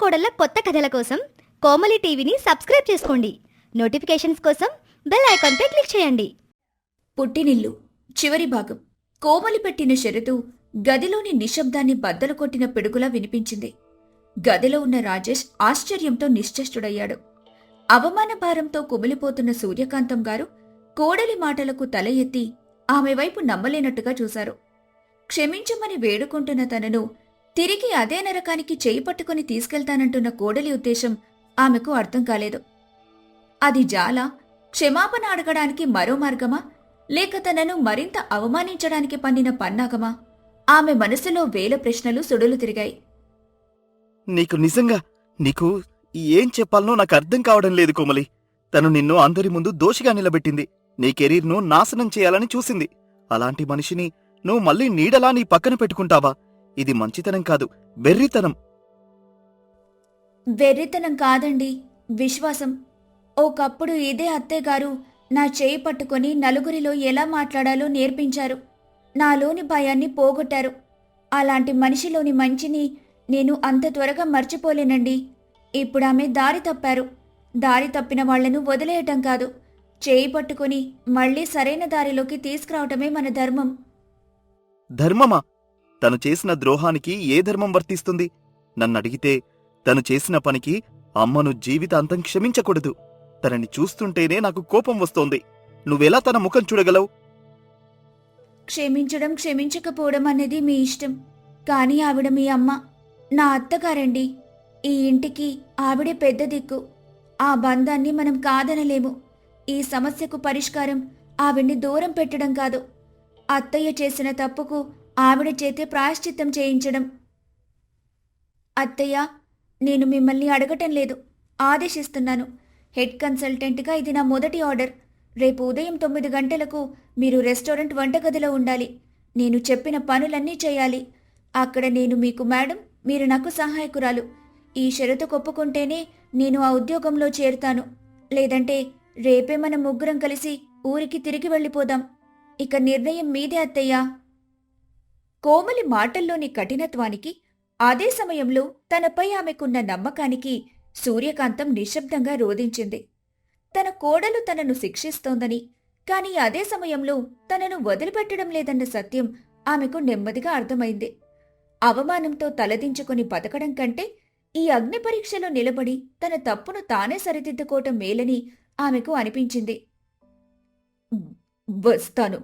కోడళ్ళ కొత్త కథల కోసం కోమలి టీవీని సబ్స్క్రైబ్ చేసుకోండి. నోటిఫికేషన్స్ కోసం బెల్ ఐకాన్పై క్లిక్ చేయండి. పుట్టినిల్లు చివరి భాగం. కోమలి పెట్టిన షరతు గదిలోని నిశ్శబ్దాన్ని బద్దలు కొట్టిన పిడుగులా వినిపించింది. గదిలో ఉన్న రాజేష్ ఆశ్చర్యంతో నిశ్చేష్టుడయ్యాడు. అవమాన భారంతో కుమిలిపోతున్న సూర్యకాంతం గారు కోడలి మాటలకు తల ఎత్తి ఆమె వైపు నమ్మలేనట్టుగా చూశారు. క్షమించమని వేడుకుంటున్న తనను తిరిగి అదే నరకానికి చేయి పట్టుకుని తీసుకెళ్తానంటున్న కోడలి ఉద్దేశం ఆమెకు అర్థం కాలేదు. అది జాల, క్షమాపణ అడగడానికి మరో మార్గమా, లేక తనను మరింత అవమానించడానికి పన్నిన పన్నాగమా? ఆమె మనసులో వేల ప్రశ్నలు సుడులు తిరిగాయి. నీకు ఏం చెప్పాలనో నాకు అర్థం కావడం లేదు కోమలి. తను నిన్ను అందరి ముందు దోషిగా నిలబెట్టింది. నీ కెరీర్ను నాశనం చేయాలని చూసింది. అలాంటి మనిషిని నువ్వు మళ్ళీ నీడలా నీ పక్కన పెట్టుకుంటావా? ఇది మంచితనం కాదు, వెర్రితనం. వెర్రితనం కాదండి, విశ్వాసం. ఒకప్పుడు ఇదే అత్తయ్యగారు నా చేయి పట్టుకొని నలుగురిలో ఎలా మాట్లాడాలో నేర్పించారు. నాలోని భయాన్ని పోగొట్టారు. అలాంటి మనిషిలోని మంచిని నేను అంత త్వరగా మర్చిపోలేనండి. ఇప్పుడు ఆమె దారి తప్పారు. దారి తప్పిన వాళ్లను వదిలేయటం కాదు, చేయి పట్టుకుని మళ్లీ సరైన దారిలోకి తీసుకురావటమే మన ధర్మం. ధర్మమా? తను చేసిన ద్రోహానికి ఏ ధర్మం వర్తిస్తుంది? నన్నడిగితే తను చేసిన పనికి అమ్మను జీవితాంతం క్షమించకూడదు. తనని చూస్తుంటేనే నాకు కోపం వస్తోంది. నువ్వెలా తన ముఖం చూడగలవు? క్షమించడం క్షమించకపోవడం అనేది మీ ఇష్టం, కానీ ఆవిడ మీ అమ్మ, నా అత్తగారండి. ఈ ఇంటికి ఆవిడే పెద్ద దిక్కు. ఆ బంధాన్ని మనం కాదనలేము. ఈ సమస్యకు పరిష్కారం ఆవిడ్ని దూరం పెట్టడం కాదు, అత్తయ్య చేసిన తప్పుకు ఆవిడ చేతే ప్రాయశ్చిత్తం చేయించడం. అత్తయ్య, నేను మిమ్మల్ని అడగటం లేదు, ఆదేశిస్తున్నాను. హెడ్ కన్సల్టెంట్గా ఇది నా మొదటి ఆర్డర్. రేపు ఉదయం 9 గంటలకు మీరు రెస్టారెంట్ వంటగదిలో ఉండాలి. నేను చెప్పిన పనులన్నీ చేయాలి. అక్కడ నేను మీకు మేడం, మీరు నాకు సహాయకురాలు. ఈ షరతు ఒప్పుకుంటేనే నేను ఆ ఉద్యోగంలో చేరుతాను. లేదంటే రేపే మనం ముగ్గురం కలిసి ఊరికి తిరిగి వెళ్ళిపోదాం. ఇక నిర్ణయం మీదే అత్తయ్యా. కోమలి మాటల్లోని కఠినత్వానికి, అదే సమయంలో తనపై ఆమెకున్న నమ్మకానికి సూర్యకాంతం నిశ్శబ్దంగా రోదించింది. తన కోడలు తనను శిక్షిస్తోందని, కాని అదే సమయంలో తనను వదిలిపెట్టడం లేదన్న సత్యం ఆమెకు నెమ్మదిగా అర్థమైంది. అవమానంతో తలదించుకుని బతకడం కంటే ఈ అగ్ని పరీక్షలో నిలబడి తన తప్పును తానే సరిదిద్దుకోవటం మేలని ఆమెకు అనిపించింది. వస్తాను.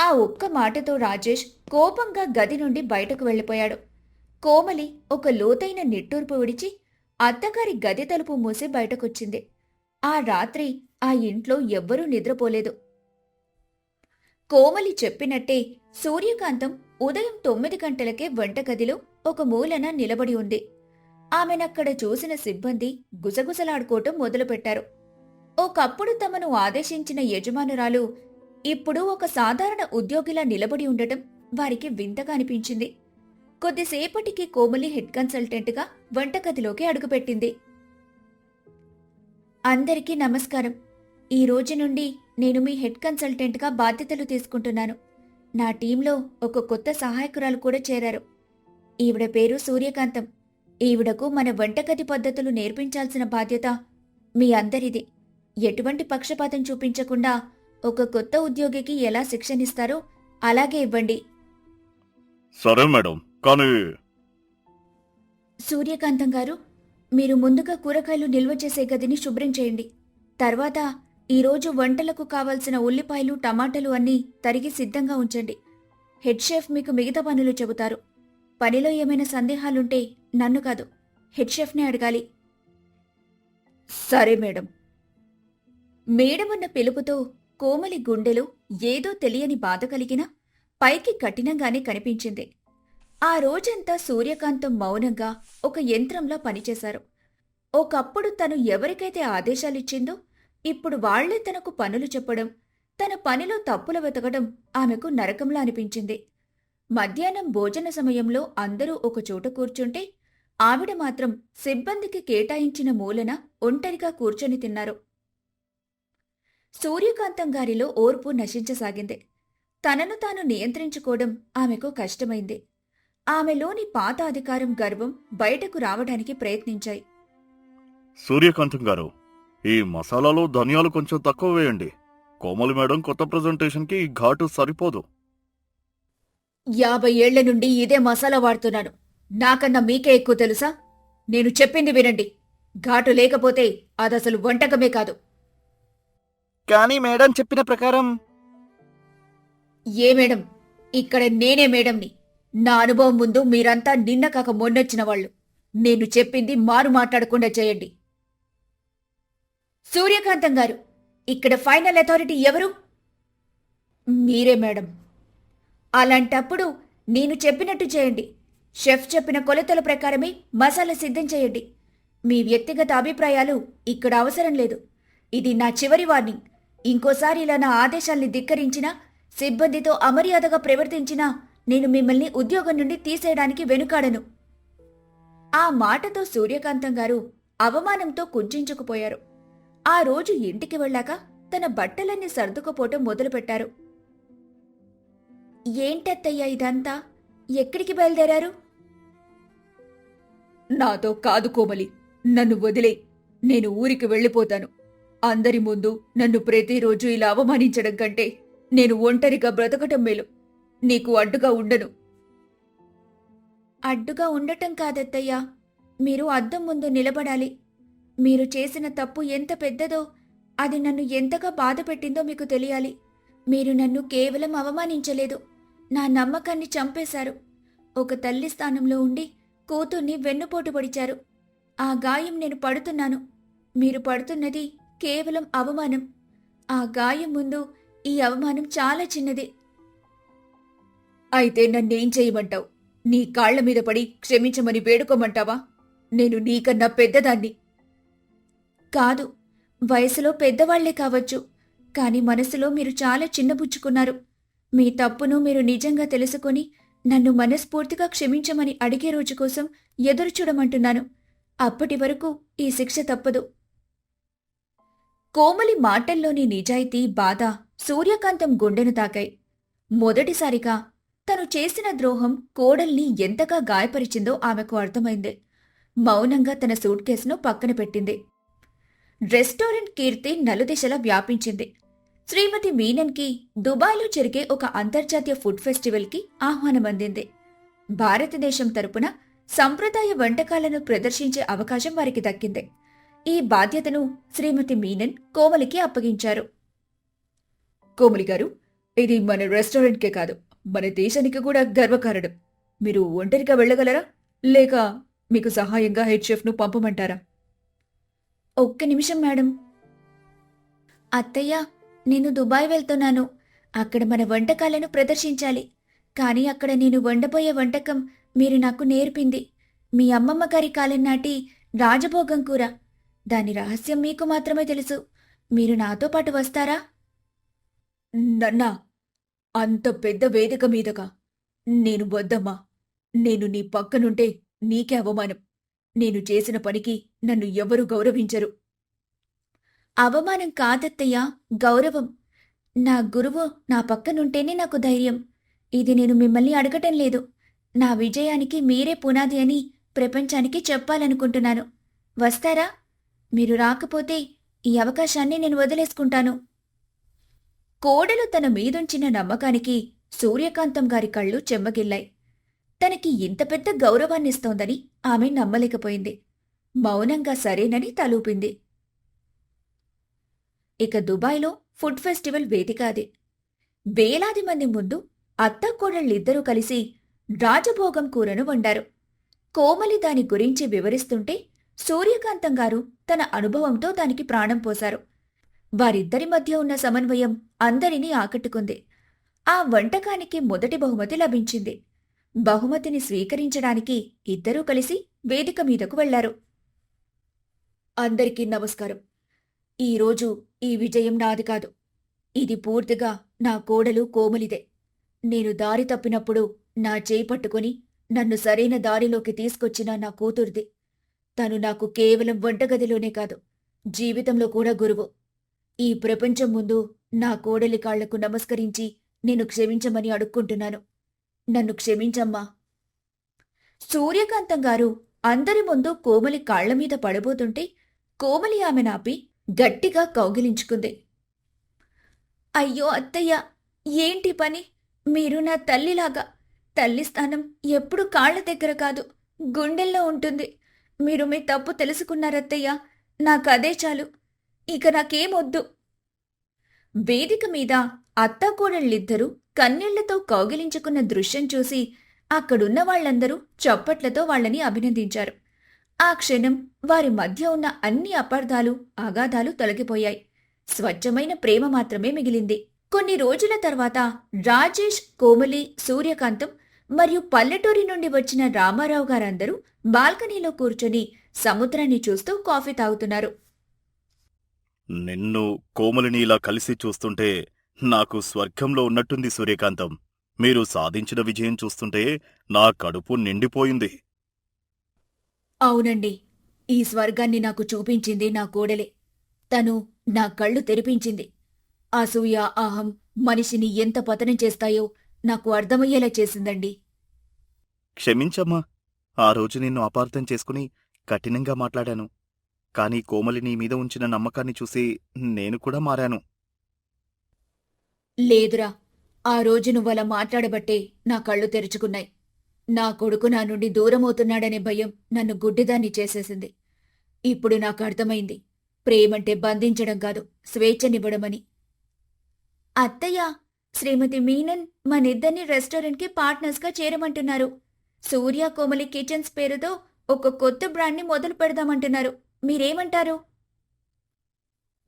ఆ ఒక్క మాటతో రాజేష్ కోపంగా గది నుండి బయటకు వెళ్ళిపోయాడు. కోమలి ఒక లోతైన నిట్టూర్పు విడిచి అత్తగారి గది తలుపు మూసి బయటకొచ్చింది. ఆ రాత్రి ఆ ఇంట్లో ఎవ్వరూ నిద్రపోలేదు. కోమలి చెప్పినట్టే సూర్యకాంతం ఉదయం 9 గంటలకే వంటగదిలో ఒక మూలన నిలబడి ఉంది. ఆమెనక్కడ చూసిన సిబ్బంది గుసగుసలాడుకోవటం మొదలుపెట్టారు. ఒకప్పుడు తమను ఆదేశించిన యజమానురాలు ఇప్పుడు ఒక సాధారణ ఉద్యోగిలా నిలబడి ఉండటం వారికి వింతగా అనిపించింది. కొద్దిసేపటికి కోమలి హెడ్ కన్సల్టెంట్గా వంటగదిలోకి అడుగుపెట్టింది. అందరికీ నమస్కారం. ఈ రోజు నుండి నేను మీ హెడ్ కన్సల్టెంట్గా బాధ్యతలు తీసుకుంటున్నాను. నా టీంలో ఒక కొత్త సహాయకురాలు కూడా చేరారు. ఈవిడ పేరు సూర్యకాంతం. ఈవిడకు మన వంటగది పద్ధతులు నేర్పించాల్సిన బాధ్యత మీ అందరిది. ఎటువంటి పక్షపాతం చూపించకుండా ఒక కొత్త ఉద్యోగికి ఎలా శిక్షణిస్తారో అలాగే ఇవ్వండి. సరే మేడం, కానీ సూర్యకాంతం గారు, మీరు ముందుగా కూరగాయలు నిల్వ చేసే గదిని శుభ్రం చేయండి. తర్వాత ఈరోజు వంటలకు కావలసిన ఉల్లిపాయలు, టమాటాలు అన్నీ తరిగి సిద్ధంగా ఉంచండి. హెడ్ షెఫ్ మీకు మిగతా పనులు చెబుతారు. పనిలో ఏమైనా సందేహాలుంటే నన్ను కాదు, హెడ్ షెఫ్నే అడగాలి. సరే మేడం. మేడమన్న పిలుపుతో కోమలి గుండెలో ఏదో తెలియని బాధ కలిగినా పైకి కఠినంగానే కనిపించింది. ఆ రోజంతా సూర్యకాంతం మౌనంగా ఒక యంత్రంలో పనిచేశారు. ఒకప్పుడు తను ఎవరికైతే ఆదేశాలిచ్చిందో ఇప్పుడు వాళ్లే తనకు పనులు చెప్పడం, తన పనిలో తప్పులు వెతకడం ఆమెకు నరకంలా అనిపించింది. మధ్యాహ్నం భోజన సమయంలో అందరూ ఒకచోట కూర్చుంటే ఆవిడ మాత్రం సిబ్బందికి కేటాయించిన మూలన ఒంటరిగా కూర్చొని తిన్నారు. సూర్యకాంతం గారిలో ఓర్పు నశించసాగింది. తనను తాను నియంత్రించుకోవడం ఆమెకు కష్టమైంది. ఆమెలోని పాత అధికారం గర్వం బయటకు రావడానికి ప్రయత్నించాయి. సూర్యకాంతం గారు, ఈ మసాలాలో ధనియాలు కొంచెం తక్కువ వేయండి. కోమలి మేడం కొత్త ప్రెజెంటేషన్కి ఈ ఘాటు సరిపోదు. 50 ఏళ్ల నుండి ఇదే మసాలా వాడుతున్నాను. నాకన్నా మీకే ఎక్కువ తెలుసా? నేను చెప్పింది వినండి. ఘాటు లేకపోతే అదసలు వంటకమే కాదు. కానీ మేడం చెప్పిన ప్రకారం. ఏ మేడం? ఇక్కడ నేనే మేడంని. నా అనుభవం ముందు మీరంతా నిన్న కాక మొన్నొచ్చిన వాళ్ళు. నేను చెప్పింది మారు మాట్లాడకుండా చేయండి. సూర్యకాంతం గారు, ఇక్కడ ఫైనల్ అథారిటీ ఎవరు? మీరే మేడం. అలాంటప్పుడు నేను చెప్పినట్టు చేయండి. షెఫ్ చెప్పిన కొలతల ప్రకారమే మసాలా సిద్ధం చేయండి. మీ వ్యక్తిగత అభిప్రాయాలు ఇక్కడ అవసరం లేదు. ఇది నా చివరి వార్నింగ్. ఇంకోసారి ఇలా నా ఆదేశాల్ని ధిక్కరించినా, సిబ్బందితో అమర్యాదగా ప్రవర్తించినా నేను మిమ్మల్ని ఉద్యోగం నుండి తీసేయడానికి వెనుకాడను. ఆ మాటతో సూర్యకాంతం గారు అవమానంతో కుంచించుకుపోయారు. ఆ రోజు ఇంటికి వెళ్ళాక తన బట్టలన్నీ సర్దుకుపోవటం మొదలుపెట్టారు. ఏంటత్తయ్యా ఇదంతా? ఎక్కడికి బయలుదేరారు? నాతో కాదు కోమలి, నన్ను వదిలే. నేను ఊరికి వెళ్ళిపోతాను. అందరి ముందు నన్ను ప్రతిరోజు ఇలా అవమానించడం కంటే నేను ఒంటరిగా బ్రతకటం మేలు. నీకు అడ్డుగా ఉండను. అడ్డుగా ఉండటం కాదత్తయ్యా, మీరు అద్దం ముందు నిలబడాలి. మీరు చేసిన తప్పు ఎంత పెద్దదో, అది నన్ను ఎంతగా బాధ పెట్టిందో మీకు తెలియాలి. మీరు నన్ను కేవలం అవమానించలేదు, నా నమ్మకాన్ని చంపేశారు. ఒక తల్లి స్థానంలో ఉండి కూతుర్ని వెన్నుపోటు పొడిచారు. ఆ గాయం నేను పడుతున్నాను. మీరు పడుతున్నది కేవలం అవమానం. ఆ గాయం ముందు ఈ అవమానం చాలా చిన్నది. అయితే నన్నేం చేయమంటావు? నీ కాళ్ల మీద పడి క్షమించమని వేడుకోమంటావా? నేను నీకన్నా పెద్దదాన్ని. కాదు, వయసులో పెద్దవాళ్లే కావచ్చు, కాని మనసులో మీరు చాలా చిన్నబుచ్చుకున్నారు. మీ తప్పును మీరు నిజంగా తెలుసుకొని నన్ను మనస్ఫూర్తిగా క్షమించమని అడిగే రోజు కోసం ఎదురుచూడమంటున్నాను. అప్పటి వరకు ఈ శిక్ష తప్పదు. కోమలి మాటల్లోని నిజాయితీ, బాధ సూర్యకాంతం గుండెను తాకాయి. మొదటిసారిగా తను చేసిన ద్రోహం కోడల్ని ఎంతగా గాయపరిచిందో ఆమెకు అర్థమైంది. మౌనంగా తన సూట్ కేసును పక్కన పెట్టింది. రెస్టారెంట్ కీర్తి నలుదిశలా వ్యాపించింది. శ్రీమతి మీనన్కి దుబాయ్లో జరిగే ఒక అంతర్జాతీయ ఫుడ్ ఫెస్టివల్కి ఆహ్వానమందింది. భారతదేశం తరపున సంప్రదాయ వంటకాలను ప్రదర్శించే అవకాశం వారికి దక్కింది. ఈ బాధ్యతను శ్రీమతి మీనన్ కోమలికి అప్పగించారు. కోమలి గారు, ఇది మన రెస్టారెంట్కే కాదు, మన దేశానికి కూడా గర్వకారణం. మీరు ఒంటరిగా వెళ్ళగలరా, లేక మీకు సహాయంగా హెడ్ షెఫ్ను పంపమంటారా? ఒక్క నిమిషం మేడం. అత్తయ్య, నేను దుబాయ్ వెళ్తున్నాను. అక్కడ మన వంటకాలను ప్రదర్శించాలి. కానీ అక్కడ నేను వండబోయే వంటకం మీరు నాకు నేర్పింది. మీ అమ్మమ్మ గారి కాలం నాటి రాజభోగం కూర. దాని రహస్యం మీకు మాత్రమే తెలుసు. మీరు నాతో పాటు వస్తారా? నన్నా, అంత పెద్ద వేదిక మీదగా? నేను వద్దమ్మా. నేను నీ పక్కనుంటే నీకే అవమానం. నేను చేసిన పనికి నన్ను ఎవరూ గౌరవించరు. అవమానం కాదత్తయ్యా, గౌరవం. నా గురువు నా పక్కనుంటేనే నాకు ధైర్యం. ఇది నేను మిమ్మల్ని అడగటం లేదు. నా విజయానికి మీరే పునాది అని ప్రపంచానికి చెప్పాలనుకుంటున్నాను. వస్తారా? మీరు రాకపోతే ఈ అవకాశాన్ని నేను వదిలేసుకుంటాను. కోడలు తన మీదుంచిన నమ్మకానికి సూర్యకాంతం గారి కళ్ళు చెమ్మగిల్లాయి. తనకి ఇంత పెద్ద గౌరవాన్నిస్తోందని ఆమె నమ్మలేకపోయింది. మౌనంగా సరేనని తలూపింది. ఇక దుబాయ్లో ఫుడ్ ఫెస్టివల్ వేదిక అది. వేలాది మంది ముందు అత్తాకోడళ్ళిద్దరూ కలిసి రాజభోగం కూరను వండారు. కోమలి దాని గురించి వివరిస్తుంటే సూర్యకాంతం గారు తన అనుభవంతో దానికి ప్రాణం పోశారు. వారిద్దరి మధ్య ఉన్న సమన్వయం అందరినీ ఆకట్టుకుంది. ఆ వంటకానికి మొదటి బహుమతి లభించింది. బహుమతిని స్వీకరించడానికి ఇద్దరూ కలిసి వేదిక మీదకు వెళ్లారు. అందరికీ నమస్కారం. ఈరోజు ఈ విజయం నాది కాదు. ఇది పూర్తిగా నా కోడలు కోమలిదే. నేను దారి తప్పినప్పుడు నా చేయి పట్టుకుని నన్ను సరైన దారిలోకి తీసుకొచ్చిన నా కూతురిది. తను నాకు కేవలం వంటగదిలోనే కాదు, జీవితంలో కూడా గురువు. ఈ ప్రపంచం ముందు నా కోడలి కాళ్లకు నమస్కరించి నేను క్షమించమని అడుక్కుంటున్నాను. నన్ను క్షమించమ్మా. సూర్యకాంతం గారు అందరి ముందు కోమలి కాళ్ల మీద పడబోతుంటే కోమలి ఆమెనాపి గట్టిగా కౌగిలించుకుంది. అయ్యో అత్తయ్య, ఏంటి పని? మీరు నా తల్లిలాగా. తల్లి స్థానం ఎప్పుడు కాళ్ల దగ్గర కాదు, గుండెల్లో ఉంటుంది. మీరు మీ తప్పు తెలుసుకున్నారత్తయ్య. నాకదే చాలు. ఇక నాకేమొద్దు. వేదిక మీద అత్తాకోడళ్ళిద్దరూ కన్నీళ్లతో కౌగిలించుకున్న దృశ్యం చూసి అక్కడున్న వాళ్ళందరూ చప్పట్లతో వాళ్ళని అభినందించారు. ఆ క్షణం వారి మధ్య ఉన్న అన్ని అపార్థాలు, అగాధాలు తొలగిపోయాయి. స్వచ్ఛమైన ప్రేమ మాత్రమే మిగిలింది. కొన్ని రోజుల తర్వాత రాజేష్, కోమలి, సూర్యకాంతం మరియు పల్లెటూరి నుండి వచ్చిన రామారావు గారందరూ బాల్కనీలో కూర్చొని సముద్రాన్ని చూస్తూ కాఫీ తాగుతున్నారు. నిన్ను కోమలిని ఇలా కలిసి చూస్తుంటే నాకు స్వర్గంలో ఉన్నట్టుంది సూర్యకాంతం. మీరు సాధించిన విజయం చూస్తుంటే నా కడుపు నిండిపోయింది. అవునండి, ఈ స్వర్గాన్ని నాకు చూపించింది నా కోడలే. తను నా కళ్ళు తెరిపించింది. అసూయ, అహం మనిషిని ఎంత పతనం చేస్తాయో నాకు అర్థమయ్యేలా చేసిందండి. క్షమించమ్మా, ఆ రోజు నిన్ను అపార్థం చేసుకుని కఠినంగా మాట్లాడాను. కాని కోమలి నీ మీద ఉంచిన నమ్మకాన్ని చూసి నేను కూడా మారాను. లేదురా, ఆ రోజు నువ్వలా మాట్లాడబట్టే నా కళ్ళు తెరుచుకున్నాయి. నా కొడుకు నా నుండి దూరమవుతున్నాడనే భయం నన్ను గుడ్డిదాన్ని చేసేసింది. ఇప్పుడు నాకు అర్థమైంది, ప్రేమంటే బంధించడం కాదు, స్వేచ్ఛనివ్వడమని. అత్తయ్య, శ్రీమతి మీనన్ మనిద్దరిని రెస్టారెంట్కి పార్ట్నర్స్గా చేరమంటున్నారు. సూర్య కోమలి కిచెన్స్ పేరుతో ఒక కొత్త బ్రాండ్ని మొదలు పెడదామంటున్నారు. మీరేమంటారు?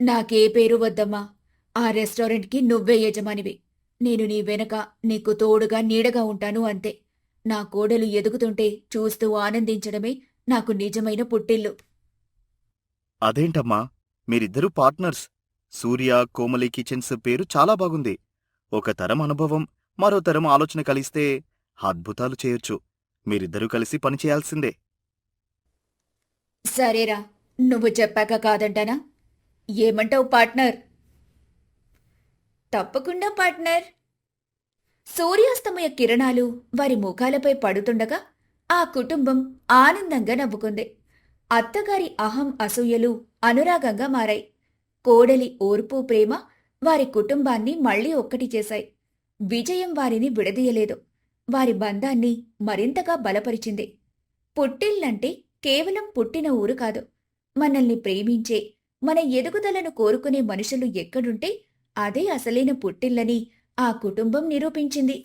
నాకే పేరు వద్దమ్మా. ఆ రెస్టారెంట్కి నువ్వే యజమానివి. నేను నీ వెనక నీకు తోడుగా, నీడగా ఉంటాను అంతే. నా కోడలు ఎదుగుతుంటే చూస్తూ ఆనందించడమే నాకు నిజమైన పుట్టిల్లు. అదేంటమ్మా, మీరిద్దరూ పార్ట్నర్స్. సూర్య కోమలి కిచెన్స్ పేరు చాలా బాగుంది. ఒక తరం అనుభవం, మరో తరం ఆలోచన కలిస్తే అద్భుతాలు చేయొచ్చు. మీరిద్దరూ కలిసి పనిచేయాల్సిందే. సరేరా, నువ్వు చెప్పాక కాదంటానా? ఏమంటావు పార్ట్నర్? తప్పకుండా పార్ట్నర్. సూర్యాస్తమయ కిరణాలు వారి ముఖాలపై పడుతుండగా ఆ కుటుంబం ఆనందంగా నవ్వుకుంది. అత్తగారి అహం, అసూయలు అనురాగంగా మారాయి. కోడలి ఓర్పు, ప్రేమ వారి కుటుంబాన్ని మళ్లీ ఒక్కటి చేశాయి. విజయం వారిని విడదీయలేదు, వారి బంధాన్ని మరింతగా బలపరిచింది. పుట్టిల్లంటే కేవలం పుట్టిన ఊరు కాదు. మనల్ని ప్రేమించే, మన ఎదుగుదలను కోరుకునే మనుషులు ఎక్కడుంటే అదే అసలైన పుట్టిల్లని ఆ కుటుంబం నిరూపించింది.